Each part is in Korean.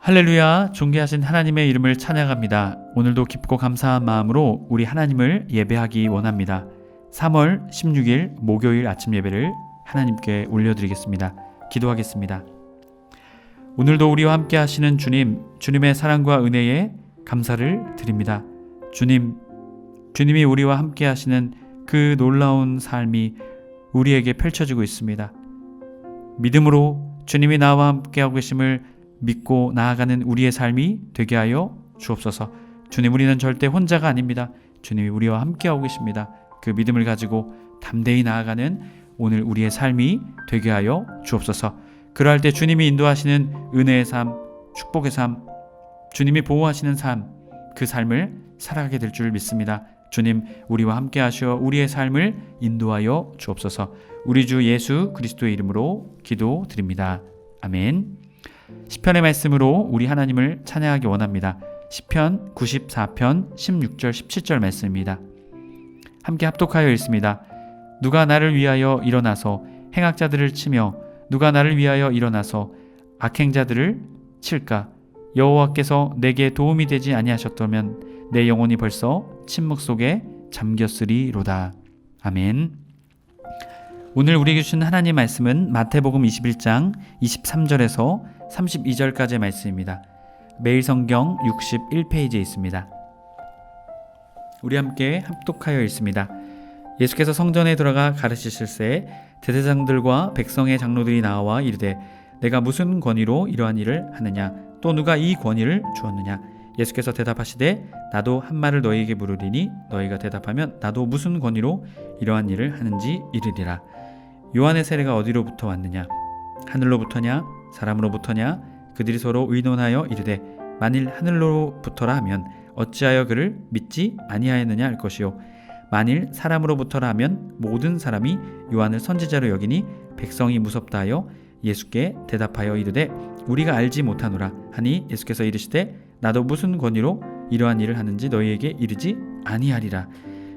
할렐루야, 존귀하신 하나님의 이름을 찬양합니다. 오늘도 기쁘고 감사한 마음으로 우리 하나님을 예배하기 원합니다. 3월 16일 목요일 아침 예배를 하나님께 올려드리겠습니다. 기도하겠습니다. 오늘도 우리와 함께 하시는 주님의 사랑과 은혜에 감사를 드립니다. 주님이 우리와 함께 하시는 그 놀라운 삶이 우리에게 펼쳐지고 있습니다. 믿음으로 주님이 나와 함께하고 계심을 믿고 나아가는 우리의 삶이 되게 하여 주옵소서. 주님, 우리는 절대 혼자가 아닙니다. 주님이 우리와 함께하고 계십니다. 그 믿음을 가지고 담대히 나아가는 오늘 우리의 삶이 되게 하여 주옵소서. 그러할 때 주님이 인도하시는 은혜의 삶, 축복의 삶, 주님이 보호하시는 삶, 그 삶을 살아가게 될 줄 믿습니다. 주님, 우리와 함께 하시어 우리의 삶을 인도하여 주옵소서. 우리 주 예수 그리스도의 이름으로 기도드립니다. 아멘. 시편의 말씀으로 우리 하나님을 찬양하기 원합니다. 시편 94편 16절 17절 말씀입니다. 함께 합독하여 읽습니다. 누가 나를 위하여 일어나서 행악자들을 치며 누가 나를 위하여 일어나서 악행자들을 칠까? 여호와께서 내게 도움이 되지 아니하셨다면 내 영혼이 벌써 침묵 속에 잠겼으리로다. 아멘. 오늘 우리에게 주신 하나님 말씀은 마태복음 21장 23절에서 32절까지의 말씀입니다. 매일 성경 61페이지에 있습니다. 우리 함께 합독하여 읽습니다. 예수께서 성전에 들어가 가르치실새 대제사장들과 백성의 장로들이 나와 이르되 내가 무슨 권위로 이러한 일을 하느냐? 또 누가 이 권위를 주었느냐? 예수께서 대답하시되 나도 한 말을 너희에게 물으리니 너희가 대답하면 나도 무슨 권위로 이러한 일을 하는지 이르리라. 요한의 세례가 어디로부터 왔느냐? 하늘로부터냐? 사람으로부터냐? 그들이 서로 의논하여 이르되 만일 하늘로부터라 하면 어찌하여 그를 믿지 아니하였느냐 할 것이요 만일 사람으로부터라 하면 모든 사람이 요한을 선지자로 여기니 백성이 무섭다 하여 예수께 대답하여 이르되 우리가 알지 못하노라 하니 예수께서 이르시되 나도 무슨 권위로 이러한 일을 하는지 너희에게 이르지 아니하리라.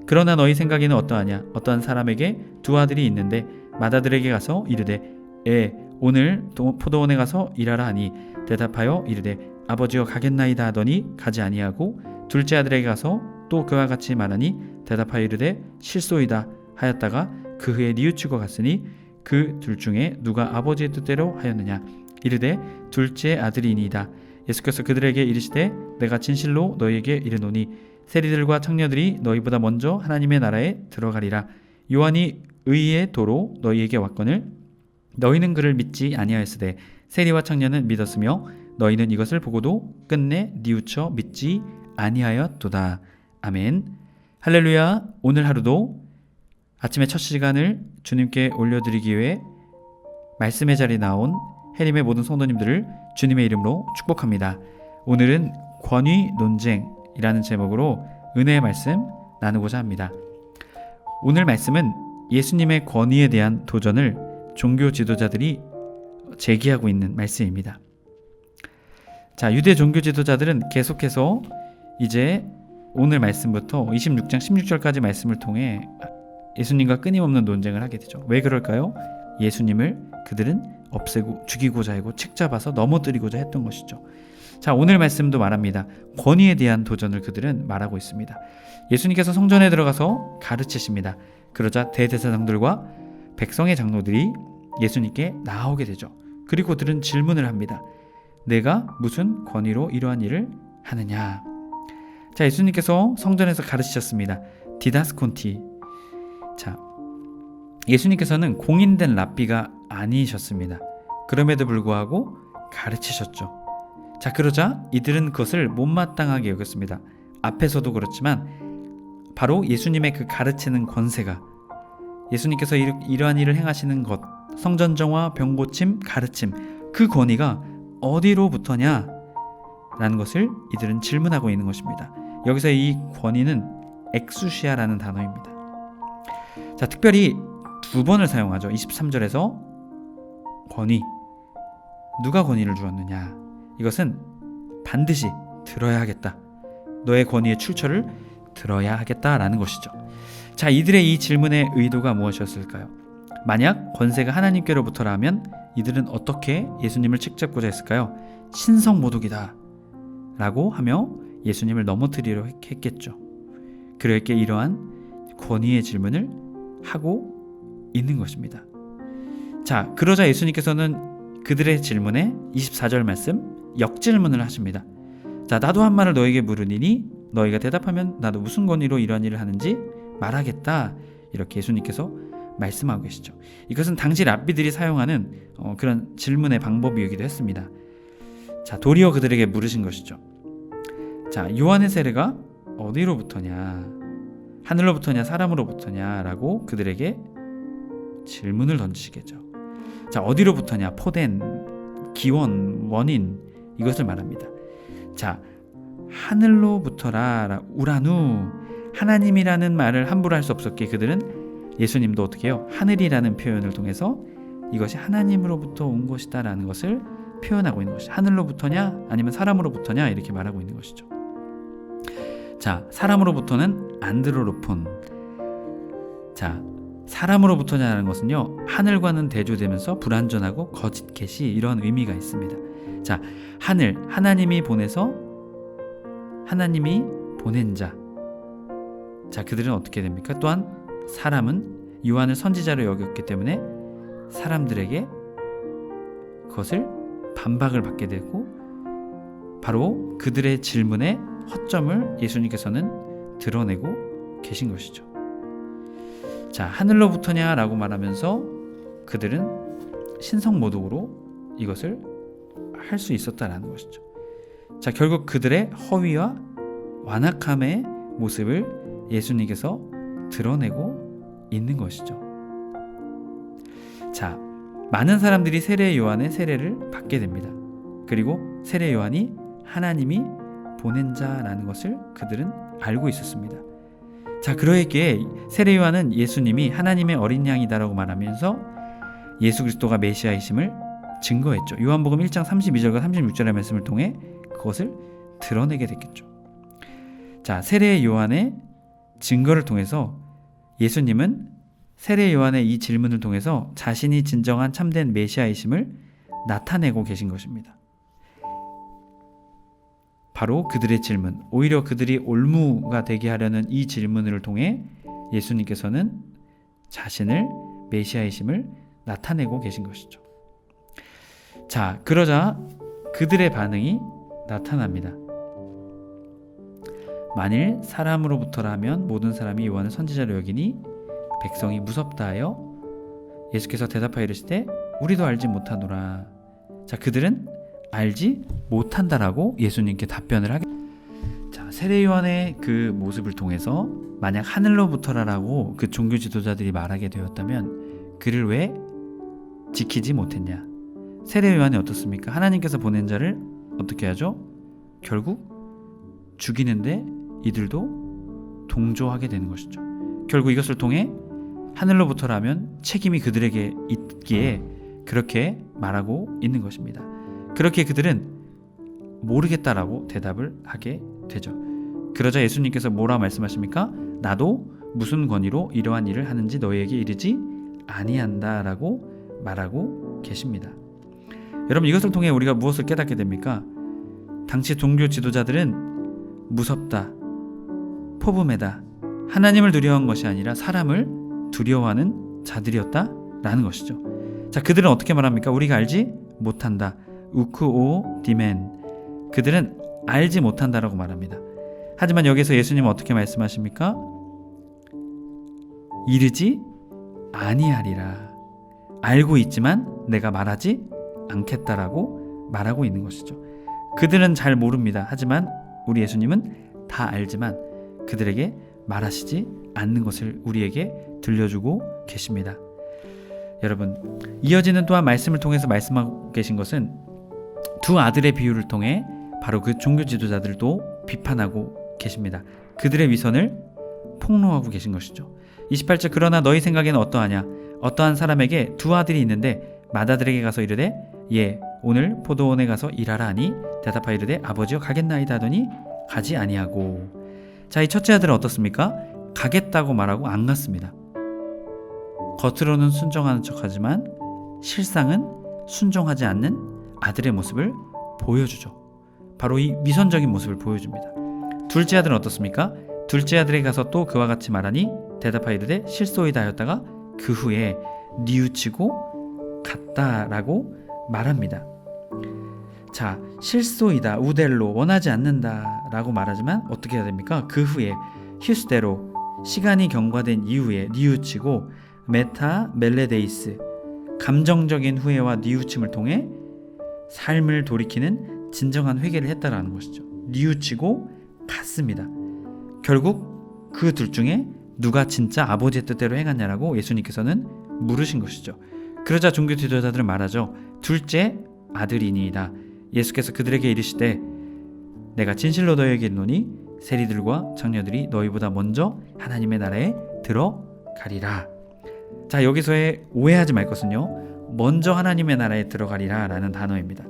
그러나 너희 생각에는 어떠하냐? 어떠한 사람에게 두 아들이 있는데 맏아들에게 가서 이르되 오늘 포도원에 가서 일하라 하니 대답하여 이르되 아버지여 가겠나이다 하더니 가지 아니하고 둘째 아들에게 가서 또 그와 같이 말하니 대답하여 이르되 실소이다 하였다가 그 후에 뉘우치고 갔으니 그 둘 중에 누가 아버지의 뜻대로 하였느냐? 이르되 둘째 아들이니이다. 예수께서 그들에게 이르시되 내가 진실로 너희에게 이르노니 세리들과 청년들이 너희보다 먼저 하나님의 나라에 들어가리라. 요한이 의의 도로 너희에게 왔거늘 너희는 그를 믿지 아니하였으되 세리와 청년은 믿었으며 너희는 이것을 보고도 끝내 뉘우쳐 믿지 아니하였도다. 아멘. 할렐루야. 오늘 하루도 아침의 첫 시간을 주님께 올려드리기 위해 말씀의 자리에 나온 해림의 모든 성도님들을 주님의 이름으로 축복합니다. 오늘은 권위 논쟁이라는 제목으로 은혜의 말씀 나누고자 합니다. 오늘 말씀은 예수님의 권위에 대한 도전을 종교 지도자들이 제기하고 있는 말씀입니다. 자, 유대 종교 지도자들은 계속해서 이제 오늘 말씀부터 26장 16절까지 말씀을 통해 예수님과 끊임없는 논쟁을 하게 되죠. 왜 그럴까요? 예수님을 그들은 없애고 죽이고자 하고 책잡아서 넘어뜨리고자 했던 것이죠. 자, 오늘 말씀도 말합니다. 권위에 대한 도전을 그들은 말하고 있습니다. 예수님께서 성전에 들어가서 가르치십니다. 그러자 대제사장들과 백성의 장로들이 예수님께 나오게 되죠. 그리고 그들은 질문을 합니다. 내가 무슨 권위로 이러한 일을 하느냐? 자, 예수님께서 성전에서 가르치셨습니다. 디다스콘티. 자, 예수님께서는 공인된 랍비가 아니셨습니다. 그럼에도 불구하고 가르치셨죠. 자, 그러자 이들은 그것을 못마땅하게 여겼습니다. 앞에서도 그렇지만 바로 예수님의 그 가르치는 권세가 예수님께서 이러한 일을 행하시는 것, 성전정화, 병고침, 가르침, 그 권위가 어디로부터냐? 라는 것을 이들은 질문하고 있는 것입니다. 여기서 이 권위는 엑수시아라는 단어입니다. 자, 특별히 두 번을 사용하죠. 23절에서 권위, 누가 권위를 주었느냐? 이것은 반드시 들어야 하겠다. 너의 권위의 출처를 들어야 하겠다라는 것이죠. 자, 이들의 이 질문의 의도가 무엇이었을까요? 만약 권세가 하나님께로부터라면 이들은 어떻게 예수님을 책잡고자 했을까요? 신성모독이다 라고 하며 예수님을 넘어뜨리려 했겠죠. 그렇게 이러한 권위의 질문을 하고 있는 것입니다. 자, 그러자 예수님께서는 그들의 질문에 24절 말씀 역질문을 하십니다. 자, 나도 한 말을 너에게 물으니니 너희가 대답하면 나도 무슨 권위로 이러한 일을 하는지 말하겠다. 이렇게 예수님께서 말씀하고 계시죠. 이것은 당시 랍비들이 사용하는 그런 질문의 방법이기도 했습니다. 자, 도리어 그들에게 물으신 것이죠. 자, 요한의 세례가 어디로부터냐, 하늘로부터냐 사람으로부터냐 라고 그들에게 질문을 던지시겠죠. 자, 어디로부터냐, 포된, 기원, 원인, 이것을 말합니다. 자, 하늘로부터라, 우라누, 하나님이라는 말을 함부로 할 수 없었기에 그들은 예수님도 어떻게 해요? 하늘이라는 표현을 통해서 이것이 하나님으로부터 온 것이다 라는 것을 표현하고 있는 것이죠. 하늘로부터냐 아니면 사람으로부터냐 이렇게 말하고 있는 것이죠. 자, 사람으로부터는 안드로로폰. 자, 사람으로부터냐는 것은요, 하늘과는 대조되면서 불완전하고 거짓 계시, 이런 의미가 있습니다. 자, 하늘, 하나님이 보내서 하나님이 보낸 자. 자, 그들은 어떻게 됩니까? 또한 사람은 요한을 선지자로 여겼기 때문에 사람들에게 그것을 반박을 받게 되고, 바로 그들의 질문에 허점을 예수님께서는 드러내고 계신 것이죠. 자, 하늘로부터냐 라고 말하면서 그들은 신성모독으로 이것을 할 수 있었다라는 것이죠. 자, 결국 그들의 허위와 완악함의 모습을 예수님께서 드러내고 있는 것이죠. 자, 많은 사람들이 세례 요한의 세례를 받게 됩니다. 그리고 세례 요한이 하나님이 보낸 자라는 것을 그들은 알고 있었습니다. 자, 그러기에 세례 요한은 예수님이 하나님의 어린 양이다라고 말하면서 예수 그리스도가 메시아이심을 증거했죠. 요한복음 1장 32절과 36절의 말씀을 통해 그것을 드러내게 됐겠죠. 자, 세례 요한의 증거를 통해서 예수님은 세례 요한의 이 질문을 통해서 자신이 진정한 참된 메시아이심을 나타내고 계신 것입니다. 바로 그들의 질문, 오히려 그들이 올무가 되게 하려는 이 질문을 통해 예수님께서는 자신을 메시아이심을 나타내고 계신 것이죠. 자, 그러자 그들의 반응이 나타납니다. 만일 사람으로부터라면 모든 사람이 요한을 선지자로 여기니 백성이 무섭다 하여 예수께서 대답하여 이르시되 우리도 알지 못하노라. 자, 그들은 알지 못한다라고 예수님께 답변을 하게. 자, 세례 요한의 그 모습을 통해서 만약 하늘로부터라라고 그 종교 지도자들이 말하게 되었다면 그를 왜 지키지 못했냐? 세례 요한이 어떻습니까? 하나님께서 보낸 자를 어떻게 하죠? 결국 죽이는데 이들도 동조하게 되는 것이죠. 결국 이것을 통해 하늘로부터라면 책임이 그들에게 있기에 그렇게 말하고 있는 것입니다. 그렇게 그들은 모르겠다라고 대답을 하게 되죠. 그러자 예수님께서 뭐라 말씀하십니까? 나도 무슨 권위로 이러한 일을 하는지 너희에게 이르지 아니한다라고 말하고 계십니다. 여러분, 이것을 통해 우리가 무엇을 깨닫게 됩니까? 당시 종교 지도자들은 무섭다, 포부매다, 하나님을 두려워한 것이 아니라 사람을 두려워하는 자들이었다라는 것이죠. 자, 그들은 어떻게 말합니까? 우리가 알지 못한다. 우크오 디멘. 그들은 알지 못한다라고 말합니다. 하지만 여기서 예수님은 어떻게 말씀하십니까? 이르지 아니하리라. 알고 있지만 내가 말하지 않겠다라고 말하고 있는 것이죠. 그들은 잘 모릅니다. 하지만 우리 예수님은 다 알지만 그들에게 말하시지 않는 것을 우리에게 들려주고 계십니다. 여러분, 이어지는 또한 말씀을 통해서 말씀하고 계신 것은 두 아들의 비유를 통해 바로 그 종교 지도자들도 비판하고 계십니다. 그들의 위선을 폭로하고 계신 것이죠. 28절, 그러나 너희 생각에는 어떠하냐? 어떠한 사람에게 두 아들이 있는데 맏아들에게 가서 이르되 예, 오늘 포도원에 가서 일하라 하니 대답하여 이르되 아버지여 가겠나이다 하더니 가지 아니하고. 자, 이 첫째 아들은 어떻습니까? 가겠다고 말하고 안 갔습니다. 겉으로는 순종하는 척하지만 실상은 순종하지 않는 아들의 모습을 보여주죠. 바로 이 위선적인 모습을 보여줍니다. 둘째 아들은 어떻습니까? 둘째 아들에게 가서 또 그와 같이 말하니 대답하이르되 실소이다 하였다가 그 후에 뉘우치고 갔다라고 말합니다. 자, 실소이다, 우델로, 원하지 않는다 라고 말하지만 어떻게 해야 됩니까? 그 후에 휴스대로, 시간이 경과된 이후에 뉘우치고, 메타 멜레데이스, 감정적인 후회와 뉘우침을 통해 삶을 돌이키는 진정한 회개를 했다라는 것이죠. 뉘우치고 갔습니다. 결국 그 둘 중에 누가 진짜 아버지의 뜻대로 행하냐라고 예수님께서는 물으신 것이죠. 그러자 종교 지도자들은 말하죠. 둘째 아들이니이다. 예수께서 그들에게 이르시되 내가 진실로 너희에게 이르노니 세리들과 장녀들이 너희보다 먼저 하나님의 나라에 들어가리라. 자, 여기서의 오해하지 말 것은요, 먼저 하나님의 나라에 들어가리라 라는 단어입니다.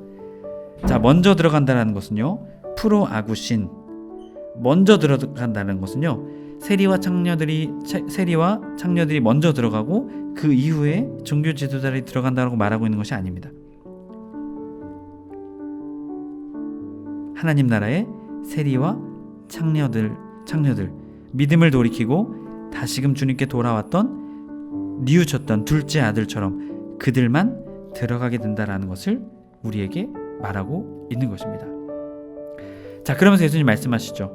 자, 먼저 들어간다는 것은요, 프로 아구신, 먼저 들어간다는 것은요, 세리와 창녀들이 먼저 들어가고 그 이후에 종교 지도자들이 들어간다고 말하고 있는 것이 아닙니다. 하나님 나라의 세리와 창녀들 믿음을 돌이키고 다시금 주님께 돌아왔던 뉘우쳤던 둘째 아들처럼 그들만 들어가게 된다라는 것을 우리에게 말하고 있는 것입니다. 자, 그러면서 예수님 말씀하시죠.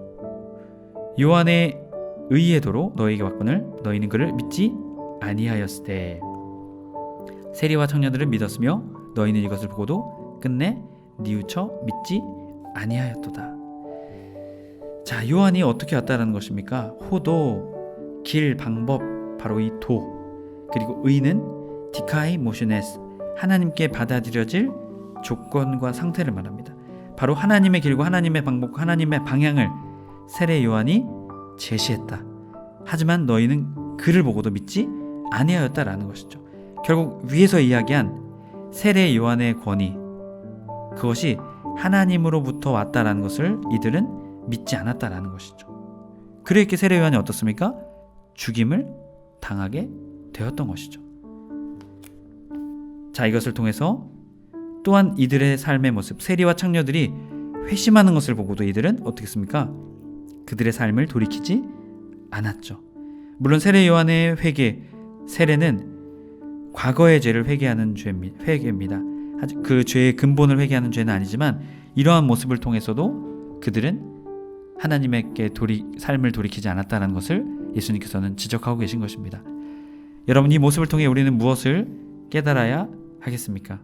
요한의 의의 도로 너희에게 왔거늘 너희는 그를 믿지 아니하였으되 세리와 청년들은 믿었으며 너희는 이것을 보고도 끝내 뉘우쳐 믿지 아니하였도다. 자, 요한이 어떻게 왔다라는 것입니까? 호도, 길, 방법, 바로 이 도, 그리고 의는 디카이 모슈네스, 하나님께 받아들여질 조건과 상태를 말합니다. 바로 하나님의 길과 하나님의 방법과 하나님의 방향을 세례 요한이 제시했다. 하지만 너희는 그를 보고도 믿지 아니하였다라는 것이죠. 결국 위에서 이야기한 세례 요한의 권위, 그것이 하나님으로부터 왔다라는 것을 이들은 믿지 않았다라는 것이죠. 그랬기에 세례 요한이 어떻습니까? 죽임을 당하게 되었던 것이죠. 자, 이것을 통해서 또한 이들의 삶의 모습, 세리와 창녀들이 회심하는 것을 보고도 이들은 어떻게 했습니까? 그들의 삶을 돌이키지 않았죠. 물론 세례 요한의 회개, 세례는 과거의 죄를 회개하는 회개입니다. 그 죄의 근본을 회개하는 죄는 아니지만 이러한 모습을 통해서도 그들은 하나님께 삶을 돌이키지 않았다는 것을 예수님께서는 지적하고 계신 것입니다. 여러분, 이 모습을 통해 우리는 무엇을 깨달아야 하겠습니까?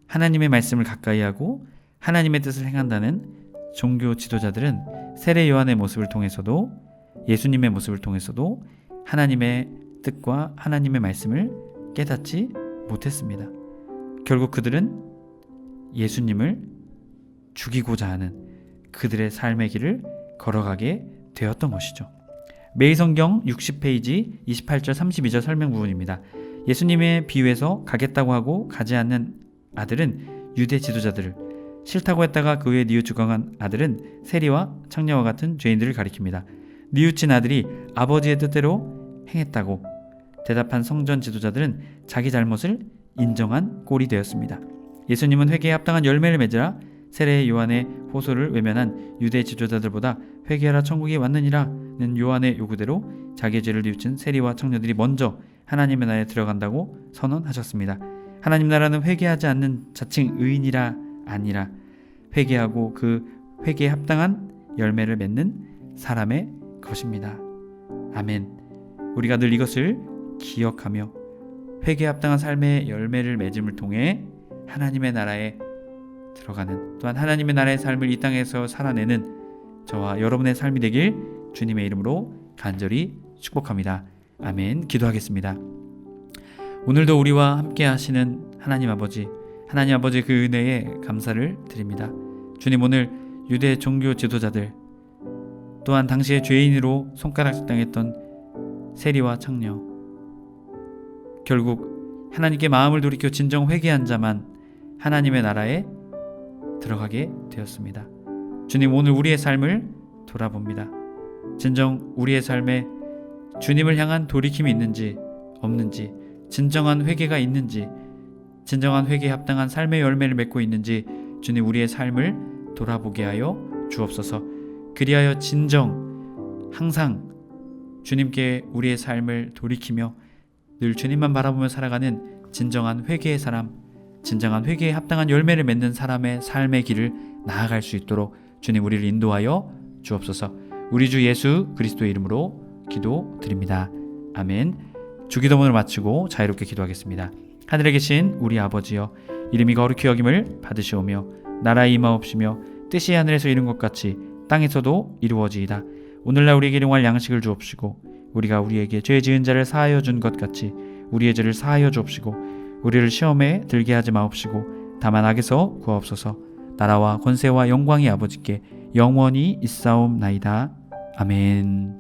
하나님의 말씀을 가까이 하고 하나님의 뜻을 행한다는 종교 지도자들은 세례 요한의 모습을 통해서도 예수님의 모습을 통해서도 하나님의 뜻과 하나님의 말씀을 깨닫지 못했습니다. 결국 그들은 예수님을 죽이고자 하는 그들의 삶의 길을 걸어가게 되었던 것이죠. 매일성경 60페이지 28절 32절 설명 부분입니다. 예수님의 비유에서 가겠다고 하고 가지 않는 아들은 유대 지도자들을, 싫다고 했다가 그 후에 뉘우치고 간 아들은 세리와 창녀와 같은 죄인들을 가리킵니다. 뉘우친 아들이 아버지의 뜻대로 행했다고 대답한 성전 지도자들은 자기 잘못을 인정한 꼴이 되었습니다. 예수님은 회개에 합당한 열매를 맺으라 세례 요한의 호소를 외면한 유대 지도자들보다 회개하라 천국이 왔느니라는 요한의 요구대로 자기의 죄를 뉘우친 세리와 청년들이 먼저 하나님의 나라에 들어간다고 선언하셨습니다. 하나님 나라는 회개하지 않는 자칭 의인이라 아니라 회개하고 그 회개에 합당한 열매를 맺는 사람의 것입니다. 아멘. 우리가 늘 이것을 기억하며 회개에 합당한 삶의 열매를 맺음을 통해 하나님의 나라에 들어가는, 또한 하나님의 나라의 삶을 이 땅에서 살아내는 저와 여러분의 삶이 되길 주님의 이름으로 간절히 축복합니다. 아멘. 기도하겠습니다. 오늘도 우리와 함께 하시는 하나님 아버지 그 은혜에 감사를 드립니다. 주님, 오늘 유대 종교 지도자들, 또한 당시의 죄인으로 손가락질 당했던 세리와 창녀, 결국 하나님께 마음을 돌이켜 진정 회개한 자만 하나님의 나라에 들어가게 되었습니다. 주님, 오늘 우리의 삶을 돌아봅니다. 진정 우리의 삶에 주님을 향한 돌이킴이 있는지 없는지 진정한 회개가 있는지, 진정한 회개에 합당한 삶의 열매를 맺고 있는지 주님 우리의 삶을 돌아보게 하여 주옵소서. 그리하여 진정 항상 주님께 우리의 삶을 돌이키며 늘 주님만 바라보며 살아가는 진정한 회개의 사람, 진정한 회개에 합당한 열매를 맺는 사람의 삶의 길을 나아갈 수 있도록 주님 우리를 인도하여 주옵소서. 우리 주 예수 그리스도의 이름으로 기도드립니다. 아멘. 주기도문을 마치고 자유롭게 기도하겠습니다. 하늘에 계신 우리 아버지여, 이름이 거룩히 여김을 받으시오며 나라의 임하옵시며 뜻이 하늘에서 이룬 것 같이 땅에서도 이루어지이다. 오늘날 우리에게 일용할 양식을 주옵시고 우리가 우리에게 죄 지은 자를 사하여 준 것 같이 우리의 죄를 사하여 주옵시고 우리를 시험에 들게 하지 마옵시고 다만 악에서 구하옵소서. 나라와 권세와 영광이 아버지께 영원히 있사옵나이다. 아멘.